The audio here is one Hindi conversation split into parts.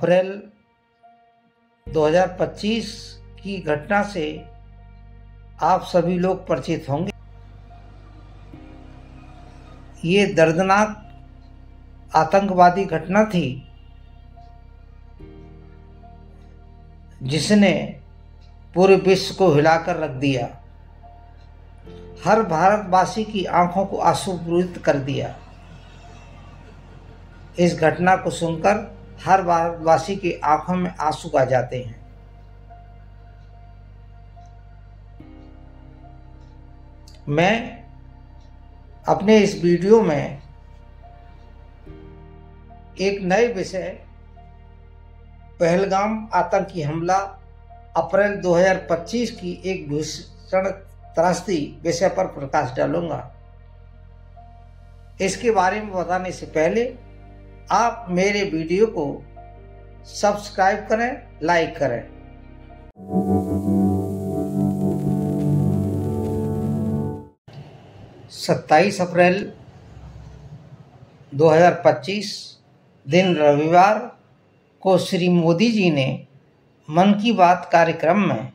अप्रैल 2025 की घटना से आप सभी लोग परिचित होंगे। ये दर्दनाक आतंकवादी घटना थी जिसने पूरे विश्व को हिलाकर रख दिया, हर भारतवासी की आंखों को आंसुपूरित कर दिया। इस घटना को सुनकर हर भारतवासी की आंखों में आंसू आ जाते हैं। मैं अपने इस वीडियो में एक नए विषय पहलगाम आतंकी हमला अप्रैल 2025 की एक भीषण त्रासदी विषय पर प्रकाश डालूंगा। इसके बारे में बताने से पहले आप मेरे वीडियो को सब्सक्राइब करें, लाइक करें। 27 अप्रैल 2025 दिन रविवार को श्री मोदी जी ने मन की बात कार्यक्रम में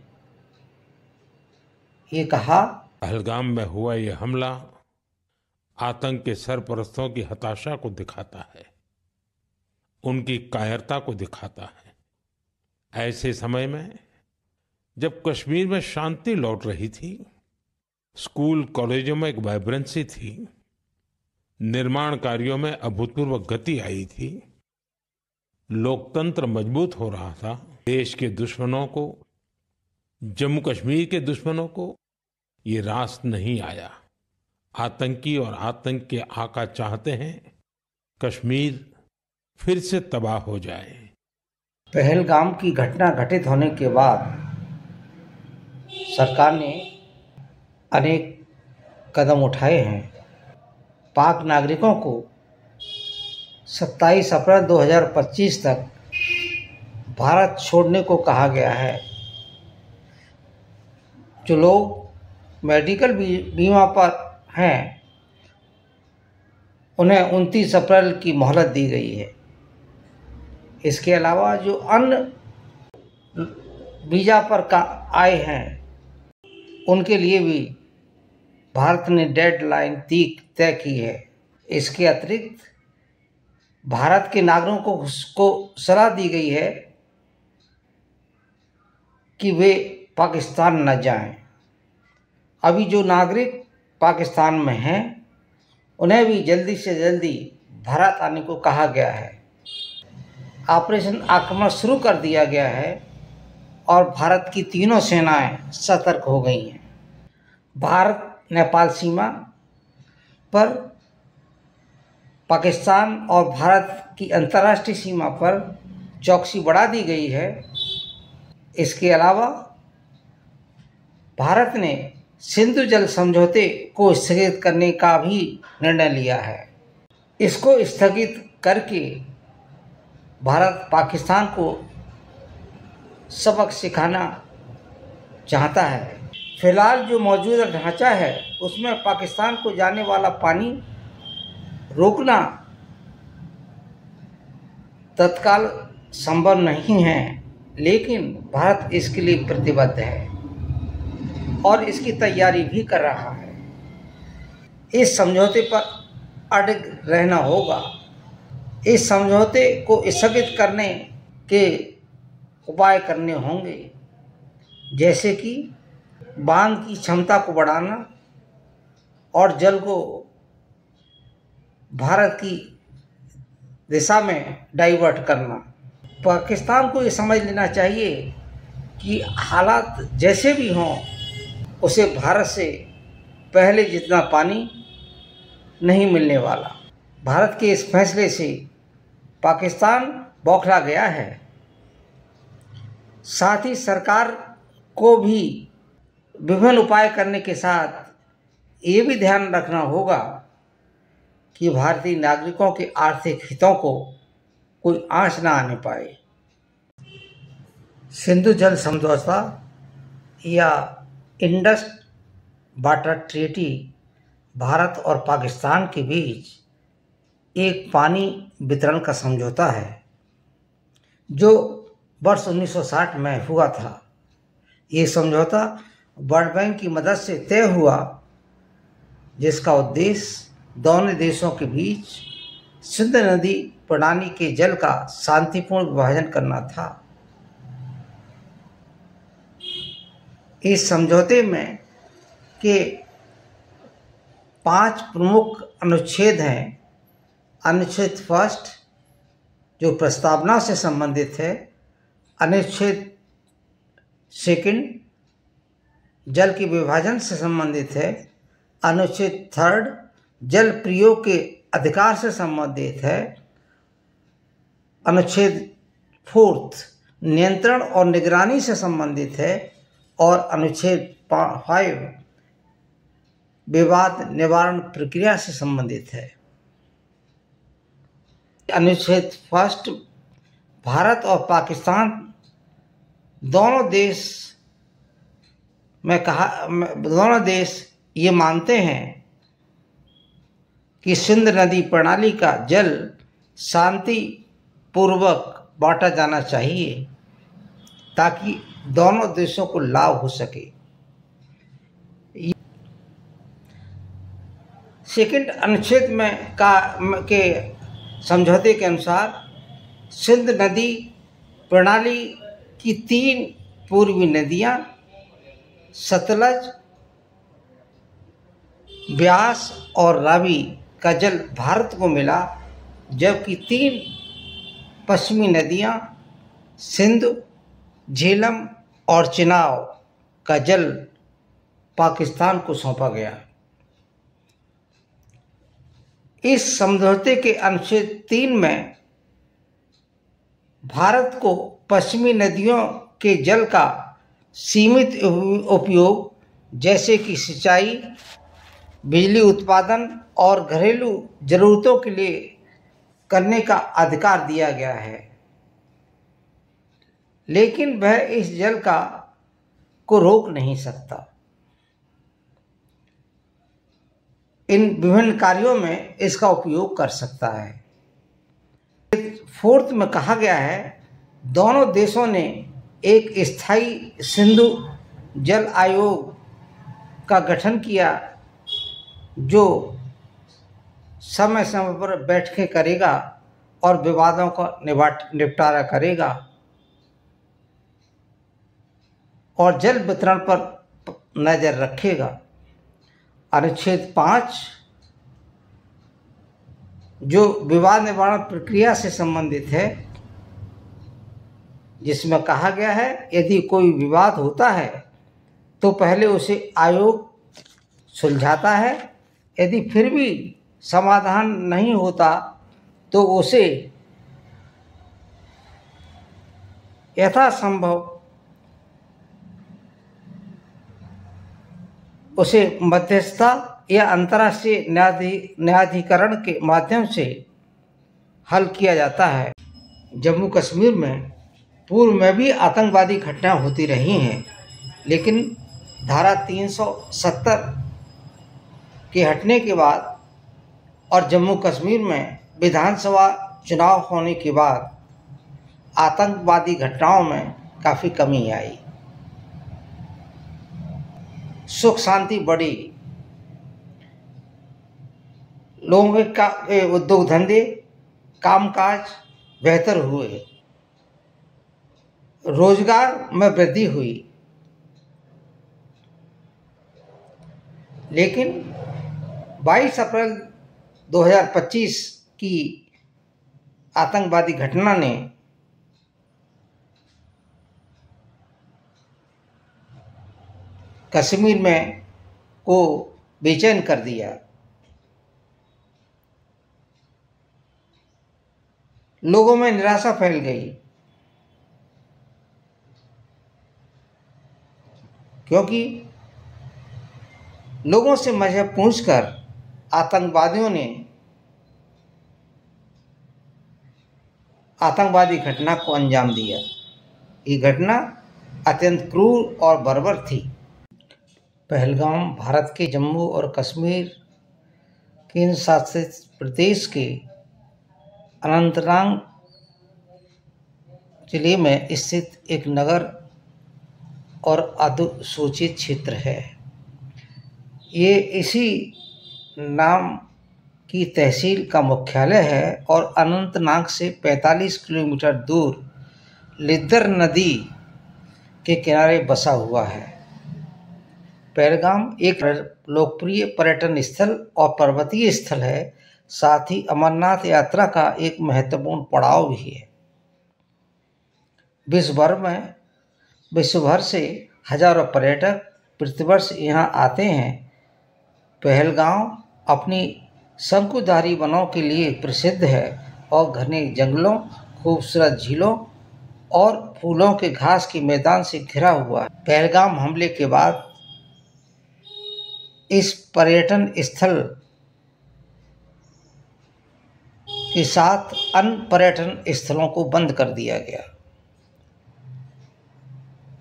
ये कहा, पहलगाम में हुआ ये हमला आतंक के सरपरस्तों की हताशा को दिखाता है, उनकी कायरता को दिखाता है। ऐसे समय में जब कश्मीर में शांति लौट रही थी, स्कूल कॉलेजों में एक वाइब्रेंसी थी, निर्माण कार्यों में अभूतपूर्व गति आई थी, लोकतंत्र मजबूत हो रहा था, देश के दुश्मनों को, जम्मू कश्मीर के दुश्मनों को ये रास नहीं आया। आतंकी और आतंक के आका चाहते हैं कश्मीर फिर से तबाह हो जाए। पहलगाम की घटना घटित होने के बाद सरकार ने अनेक कदम उठाए हैं। पाक नागरिकों को 27 अप्रैल 2025 तक भारत छोड़ने को कहा गया है। जो लोग मेडिकल बीमा पर हैं उन्हें 29 अप्रैल की मोहलत दी गई है। इसके अलावा जो अन्य वीज़ा पर आए हैं उनके लिए भी भारत ने डेडलाइन तय की है। इसके अतिरिक्त भारत के नागरिकों को सलाह दी गई है कि वे पाकिस्तान न जाएं। अभी जो नागरिक पाकिस्तान में हैं उन्हें भी जल्दी से जल्दी भारत आने को कहा गया है। ऑपरेशन आक्रमण शुरू कर दिया गया है और भारत की तीनों सेनाएं सतर्क हो गई हैं। भारत नेपाल सीमा पर, पाकिस्तान और भारत की अंतर्राष्ट्रीय सीमा पर चौकसी बढ़ा दी गई है। इसके अलावा भारत ने सिंधु जल समझौते को स्थगित करने का भी निर्णय लिया है। इसको स्थगित करके भारत पाकिस्तान को सबक सिखाना चाहता है। फिलहाल जो मौजूदा ढांचा है उसमें पाकिस्तान को जाने वाला पानी रोकना तत्काल संभव नहीं है, लेकिन भारत इसके लिए प्रतिबद्ध है और इसकी तैयारी भी कर रहा है। इस समझौते पर अड़िग रहना होगा। इस समझौते को स्थगित करने के उपाय करने होंगे, जैसे कि बांध की क्षमता को बढ़ाना और जल को भारत की दिशा में डाइवर्ट करना। पाकिस्तान को ये समझ लेना चाहिए कि हालात जैसे भी हों उसे भारत से पहले जितना पानी नहीं मिलने वाला। भारत के इस फैसले से पाकिस्तान बौखला गया है। साथ ही सरकार को भी विभिन्न उपाय करने के साथ ये भी ध्यान रखना होगा कि भारतीय नागरिकों के आर्थिक हितों को कोई आंच ना आने पाए। सिंधु जल समझौता या इंडस वाटर ट्रीटी भारत और पाकिस्तान के बीच एक पानी वितरण का समझौता है जो वर्ष 1960 में हुआ था। ये समझौता वर्ल्ड बैंक की मदद से तय हुआ, जिसका उद्देश्य दोनों देशों के बीच सिंध नदी प्रणाली के जल का शांतिपूर्ण विभाजन करना था। इस समझौते में के 5 प्रमुख अनुच्छेद हैं। अनुच्छेद फर्स्ट जो प्रस्तावना से संबंधित है, अनुच्छेद सेकंड जल के विभाजन से संबंधित है, अनुच्छेद थर्ड जल प्रयोग के अधिकार से संबंधित है, अनुच्छेद फोर्थ नियंत्रण और निगरानी से संबंधित है, और अनुच्छेद 5 विवाद निवारण प्रक्रिया से संबंधित है। अनुच्छेद फर्स्ट भारत और पाकिस्तान दोनों देश ये मानते हैं कि सिंध नदी प्रणाली का जल शांति पूर्वक बांटा जाना चाहिए ताकि दोनों देशों को लाभ हो सके। सेकंड अनुच्छेद में के समझौते के अनुसार सिंध नदी प्रणाली की 3 पूर्वी नदियां सतलज, ब्यास और रावी का जल भारत को मिला, जबकि 3 पश्चिमी नदियां सिंध, झेलम और चिनाब का जल पाकिस्तान को सौंपा गया। इस समझौते के अनुच्छेद 3 में भारत को पश्चिमी नदियों के जल का सीमित उपयोग, जैसे कि सिंचाई, बिजली उत्पादन और घरेलू जरूरतों के लिए करने का अधिकार दिया गया है, लेकिन वह इस जल को रोक नहीं सकता। इन विभिन्न कार्यों में इसका उपयोग कर सकता है। फोर्थ में कहा गया है, दोनों देशों ने एक स्थायी सिंधु जल आयोग का गठन किया जो समय समय पर बैठकें करेगा और विवादों का निपटारा करेगा और जल वितरण पर नज़र रखेगा। अनुच्छेद 5 जो विवाद निवारण प्रक्रिया से संबंधित है, जिसमें कहा गया है यदि कोई विवाद होता है तो पहले उसे आयोग सुलझाता है, यदि फिर भी समाधान नहीं होता तो उसे यथासंभव मध्यस्थता या अंतर्राष्ट्रीय न्यायाधिकरण के माध्यम से हल किया जाता है। जम्मू कश्मीर में पूर्व में भी आतंकवादी घटनाएं होती रही हैं, लेकिन धारा 370 के हटने के बाद और जम्मू कश्मीर में विधानसभा चुनाव होने के बाद आतंकवादी घटनाओं में काफ़ी कमी आई, सुख शांति बढ़ी, लोगों के उद्योग धंधे कामकाज बेहतर हुए, रोजगार में वृद्धि हुई। लेकिन 22 अप्रैल 2025 की आतंकवादी घटना ने कश्मीर में को बेचैन कर दिया। लोगों में निराशा फैल गई, क्योंकि लोगों से मजहब पूछकर आतंकवादियों ने आतंकवादी घटना को अंजाम दिया। ये घटना अत्यंत क्रूर और बर्बर थी। पहलगाम भारत के जम्मू और कश्मीर केंद्र शासित प्रदेश के अनंतनाग जिले में स्थित एक नगर और अधिसूचित क्षेत्र है। ये इसी नाम की तहसील का मुख्यालय है और अनंतनाग से 45 किलोमीटर दूर लिद्दर नदी के किनारे बसा हुआ है। पहलगाम एक लोकप्रिय पर्यटन स्थल और पर्वतीय स्थल है, साथ ही अमरनाथ यात्रा का एक महत्वपूर्ण पड़ाव भी है। विश्व भर से हजारों पर्यटक प्रतिवर्ष यहाँ आते हैं। पहलगाम अपनी शंकुधारी वनों के लिए प्रसिद्ध है और घने जंगलों, खूबसूरत झीलों और फूलों के घास के मैदान से घिरा हुआ है। पहलगाम हमले के बाद इस पर्यटन स्थल के साथ अन्य पर्यटन स्थलों को बंद कर दिया गया।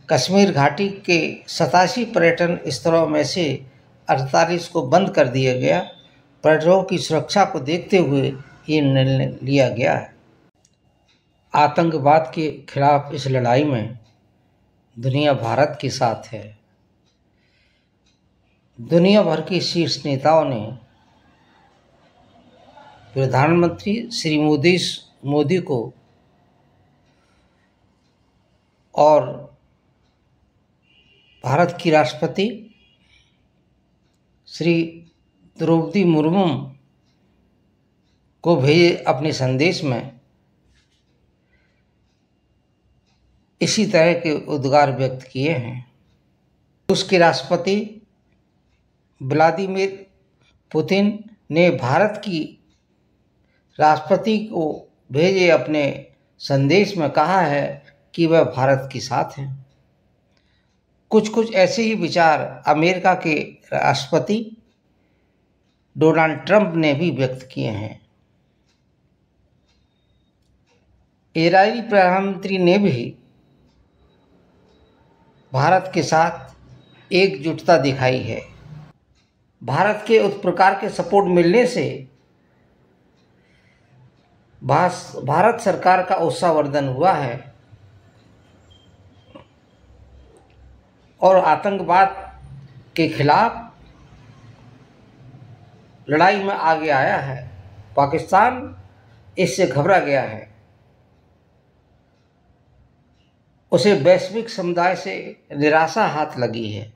कश्मीर घाटी के 87 पर्यटन स्थलों में से 48 को बंद कर दिया गया। पर्यटकों की सुरक्षा को देखते हुए ये निर्णय लिया गया है। आतंकवाद के खिलाफ इस लड़ाई में दुनिया भारत के साथ है। दुनिया भर के शीर्ष नेताओं ने प्रधानमंत्री श्री मोदी को और भारत की राष्ट्रपति श्री द्रौपदी मुर्मू को भेजे अपने संदेश में इसी तरह के उद्गार व्यक्त किए हैं। रूस के राष्ट्रपति व्लादिमीर पुतिन ने भारत की राष्ट्रपति को भेजे अपने संदेश में कहा है कि वह भारत के साथ हैं। कुछ ऐसे ही विचार अमेरिका के राष्ट्रपति डोनाल्ड ट्रंप ने भी व्यक्त किए हैं। इजरायली प्रधानमंत्री ने भी भारत के साथ एकजुटता दिखाई है। भारत के उस प्रकार के सपोर्ट मिलने से भारत सरकार का उत्साहवर्धन हुआ है और आतंकवाद के खिलाफ लड़ाई में आगे आया है। पाकिस्तान इससे घबरा गया है। उसे वैश्विक समुदाय से निराशा हाथ लगी है।